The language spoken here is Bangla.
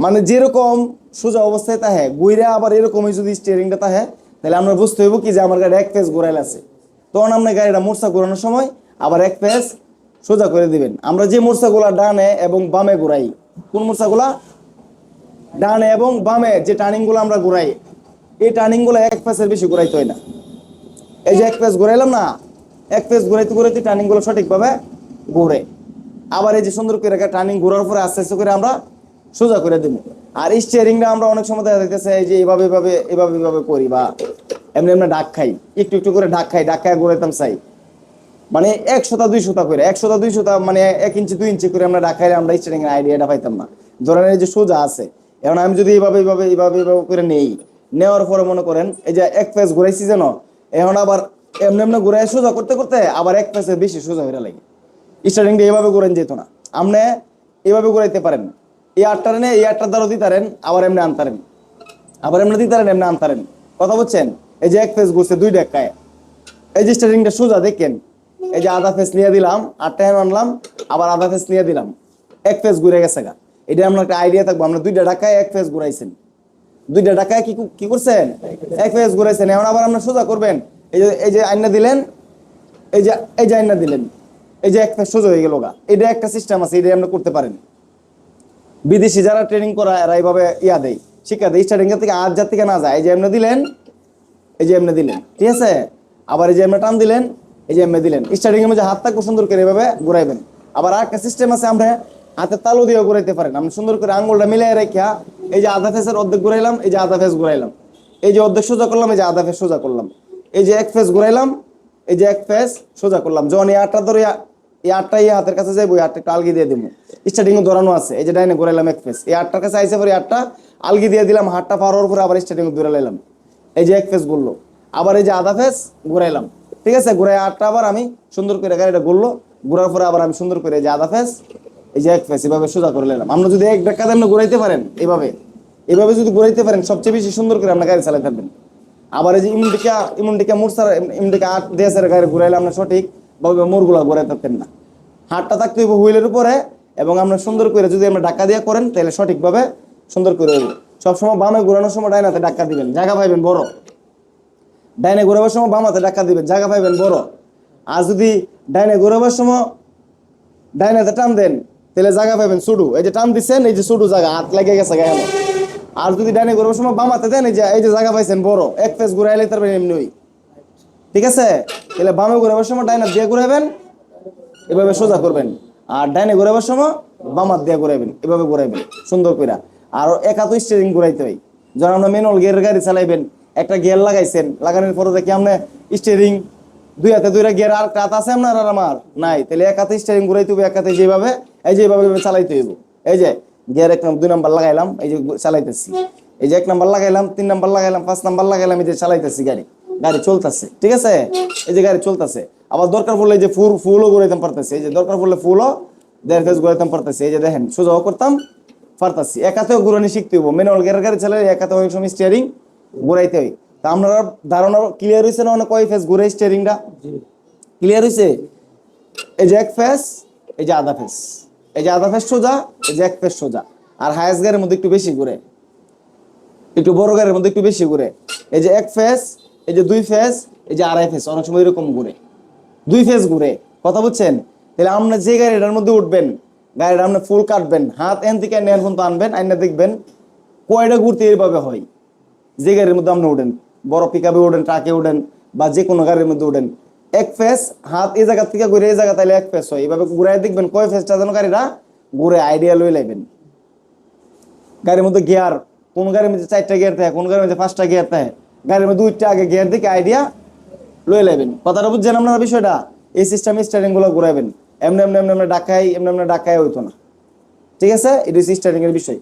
মানে যেরকম সোজা অবস্থায় তাহে গুইরা আবার এরকমই যদি স্টিয়ারিংটা তাহে, তাহলে আমরা বুঝতে হইব কি যে আমার গাড়ি এক পেজ ঘোরাইল আছে। তখন আপনি গাড়িটা মোর্চা ঘোরানোর সময় আবার এক পেজ সোজা করে দিবেন। আমরা যে মোর্চাগুলা ডানে এবং বামে ঘোরাই, কোন মোর্চাগুলা ডানে এবং বামে যে টার্নিং গুলো আমরা ঘোরাই, এই টার্নিং গুলো এক পেজের বেশি ঘোরাইতে হয় না। এই যে এক পেজ ঘোরাইলাম না, এক পেজ ঘোরাইতে ঘোরাইতে টার্নিং গুলো সঠিকভাবে ঘুরে। আবার এই যে সুন্দর করে টার্নিং ঘোরার পরে আস্তে আস্তে করে আমরা সোজা করে দেবো। আর স্টিয়ারিংটা আমরা অনেক সময় দেখা যাইতেছে এই যে এভাবে এভাবে এভাবে এভাবে করি, বা এমনি এমনি ডাক খাই, একটু একটু করে ডাক খাই, ডাক খাই ঘুরাইতাম চাই। মানে 100টা 200টা করে 100টা 200টা মানে 1 ইঞ্চি 2 ইঞ্চি করে আমরা ডাক খাইলে আমরা স্টিয়ারিং এর আইডিয়াটা পাইতাম না। ধরেন এই যে সোজা আছে, এখন আমি যদি এইভাবে এইভাবে এইভাবে এইভাবে করে নেই, নেওয়ার পরে মনে করেন এই যে এক পেজ ঘুরাইছি যেন, এখন আবার এমনি এমনি ঘুরাই সোজা করতে করতে আবার এক পেজের বেশি সোজা হয়ে লাগে। স্টার্টিংটা এইভাবে ঘুরেন যেত না, আপনি এইভাবে ঘুরাইতে পারেন। এই আটটারে এই আটটার দ্বারা দিতারেন, আবার এমনি আনতারেন, আবার এমনি দিতারেন, এমনি আনতারেন। কথা বুঝছেন? এই যে এক পেজ ঘুরছে দুই ডাক্কায়, এই যে স্টার্টিংটা সোজা দেখেন, এই যে আধা ফেস নিয়ে দিলাম, আটটা হ্যান্ড আনলাম, আবার আধা ফেস নিয়ে দিলাম, এক ফেস ঘুরে গেছে গা। এটা আমরা একটা আইডিয়া থাকবো, আমরা দুইটা ডাকায় এক ফেস ঘুরাইছেন, দুইটা ডাকায় কি কি করছেন, এক ফেস ঘুরাইছেন। এখন আবার আমরা সোজা করবেন, এই যে আইনা দিলেন, এই যে এই যে আইনা দিলেন, এই যে এক ফেস সোজা হয়ে গেল গা। এটা একটা সিস্টেম আছে, এটা আমরা করতে পারেন। বিদেশি যারা ট্রেনিং করা এরা এইভাবে ইয়া দেয়, শিক্ষা দেয়, স্টার্টিং থেকে আজ যার থেকে না যায়। এই যে এমনি দিলেন, এই যে এমনি দিলেন, ঠিক আছে, আবার এই যে এমনি টান দিলেন, এই যে এমনি দিলেন। স্টার্টিং এর মধ্যে হাতটা খুব সুন্দর করে এভাবে ঘুরাইবেন। আবার আরেকটা সিস্টেম আছে, আমরা হাতের তালু দিয়েও ঘুরাইতে পারেন। আমরা সুন্দর করে আঙ্গুলটা মিলাই রেখা, এই যে আধা ফেসের অর্ধেক ঘুরাইলাম, এই যে আধা ফেস ঘুরাইলাম, এই যে অর্ধেক সোজা করলাম, এই যে আধা ফেস সোজা করলাম, এই যে এক ফেস ঘুরাইলাম, এই যে এক ফেস সোজা করলাম। যখন এই আটটা ধরে এই আটটা এই হাতের কাছে যাইবো, এই আটটা একটু আলগি দিয়ে দিব। স্টার্টিং ধরানো আছে, এই যে ডাইনে ঘুরাইলাম এক ফেস, এই আটটার কাছে আইসে পরে আটটা আলগি দিয়ে দিলাম, হাতটা পার হওয়ার পরে আবার স্টার্টিং ঘুরাইলাম, এই যে এক ফেস ঘুরলো। আবার এই যে আধা ফেস ঘুরাইলাম, ঠিক আছে, ঘুরাই আটটা আবার আমি সুন্দর করে গাড়িটা ঘুরলো, ঘুরার পরে আবার আমি সুন্দর করে এই যে আধা ফেস, এই যে এক ফেস এভাবে সোজা করে নিলাম। আমরা যদি এক ধাক্কা দিয়ে ঘুরাইতে পারেন, এইভাবে এইভাবে যদি ঘুরাইতে পারেন, সবচেয়ে বেশি সুন্দর করে আপনার গাড়ি চালাতে পারবেন। আবার এই যে ইমুন্ডিকা মুরসার ইমুন্ডিকা 8 দেশের গাড়ি ঘুরাইলে আমরা সঠিক ভাবে মোড়গুলা ঘুরাইতে পারতেন না। হাতটা থাকতে হইব হুইলের উপরে, এবং আমরা সুন্দর করে যদি আমরা ধাক্কা দিয়ে করেন তাহলে সঠিকভাবে সুন্দর করে হইব। সবসময় বামে ঘোরানোর সময় ডাইনাতে ধাক্কা দিবেন, জায়গা পাইবেন বড়। ডাইনে ঘোরাবার সময় বামাতে ধাক্কা দিবেন, জায়গা পাইবেন বড়। আর যদি ডাইনে ঘোরাবার সময় ডাইনাতে টান দেন, তাহলে জায়গা পাইবেন ছোটো। এই যে টান দিচ্ছেন, এই যে ছোটো জায়গা হাত লেগে গেছে গায়ে। আর যদি ডাইনে ঘোরাবার সময় বামাতে দেন, এই যে জায়গা পাইছেন বড়, এক পেজ ঘুরাইলে তারপরে এমনি। ঠিক আছে, তাহলে বামে ঘোরাবার সময় ডাইনাত দিয়ে ঘুরাইবেন, এভাবে সোজা করবেন। আর ডাইনে ঘোরাবার সময় বামাত দিয়ে ঘুরাইবেন, এভাবে ঘুরাইবেন সুন্দর করে। আর একা তো স্টিয়ারিং ঘুরাইতে হয়। যখন আমরা ম্যানুয়াল গিয়ারের গাড়ি চালাইবেন, একটা গিয়ার লাগাইছেন, লাগানোর পরে দেখি আমরা স্টিয়ারিং দুই হাতে দুইটা গিয়ার, আর হাত আছে আপনার আর আমার নাই, তাহলে এক হাতে স্টিয়ারিং ঘুরাইতে হবে, এক হাতে যেভাবে এই যে এইভাবে চালাইতে হইব। এই যে গিয়ার 2 নাম্বার লাগাইলাম, এই যে চালাইতেছি, এই যে 1 নাম্বার লাগাইলাম, 3 নাম্বার লাগাইলাম, 5 নাম্বার লাগাইলাম, এই যে চালাইতেছি, গাড়ি চলতেছে, ঠিক আছে, এই যে গাড়ি চলতেছে। আবার দরকার পড়লে এই যে ফুলও ঘুরাইতাম পারতেছি, এই যে দরকার পড়লে ফুলও দেড় ফেজ ঘুরাইতাম পারতেছি। এই যে দেখেন সোজাও করতাম পারতাছি। এক হাতেও ঘুরানি শিখতে হইব, ম্যানুয়াল গিয়ারের গাড়ি চালালে এক হাতে অনেক সময় স্টিয়ারিং ঘুরাইতে হয়। তা আপনারা ধারণা ক্লিয়ার হয়েছে না? অনেক কয় ফেজ ঘুরে স্টিয়ারিংটা ক্লিয়ার হয়েছে? এই যে এক ফেস, এই যে আধা ফেস, এই যে আধা ফেস সোজা, এই যে এক ফেস সোজা। আর হায়েস্ট গাড়ির মধ্যে একটু বেশি ঘুরে, একটু বড় গাড়ির মধ্যে একটু বেশি ঘুরে। এই যে এক ফেস, এই যে 2 ফেস, এই যে আড়াই ফেস, অনেক সময় এরকম ঘুরে, 2 ফেস ঘুরে। কথা বুঝছেন? তাহলে আপনি যে গাড়িটার মধ্যে উঠবেন, গাড়িটা আপনি ফুল কাটবেন, হাত এন থেকে নেন পর্যন্ত আনবেন, আইনা দেখবেন কয়টা ঘুরতে এইভাবে হয়। যে গাড়ির মধ্যে আপনি উঠেন, বড় পিকআপে উঠেন, ট্রাকে উঠেন, বা যে কোনো গাড়ির মধ্যে উঠেন, এক ফেস হাত এই জায়গা থেকে ঘুরে এই জায়গা, তাহলে এক ফেস হয়। এইভাবে ঘুরাই দেখবেন কয় ফেসটা যেন গাড়িটা ঘুরে, আইডিয়া লই লাইবেন। গাড়ির মধ্যে গিয়ার, কোন গাড়ির মধ্যে 4টা গিয়ার থাকে, কোন গাড়ির মধ্যে 5টা গিয়ার থাকে, গাড়ির মধ্যে 2টা আগে গিয়ার দিকে আইডিয়া লই লাইবেন। কথাটা বুঝছেন আপনারা বিষয়টা? এই সিস্টেমে স্টারিং গুলো ঘুরাইবেন। এমনি এমনি এমনি এমনি ডাকাই, এমনি এমনি ডাকাই হইতো না। ঠিক আছে, এটা হচ্ছে স্টারিং এর বিষয়।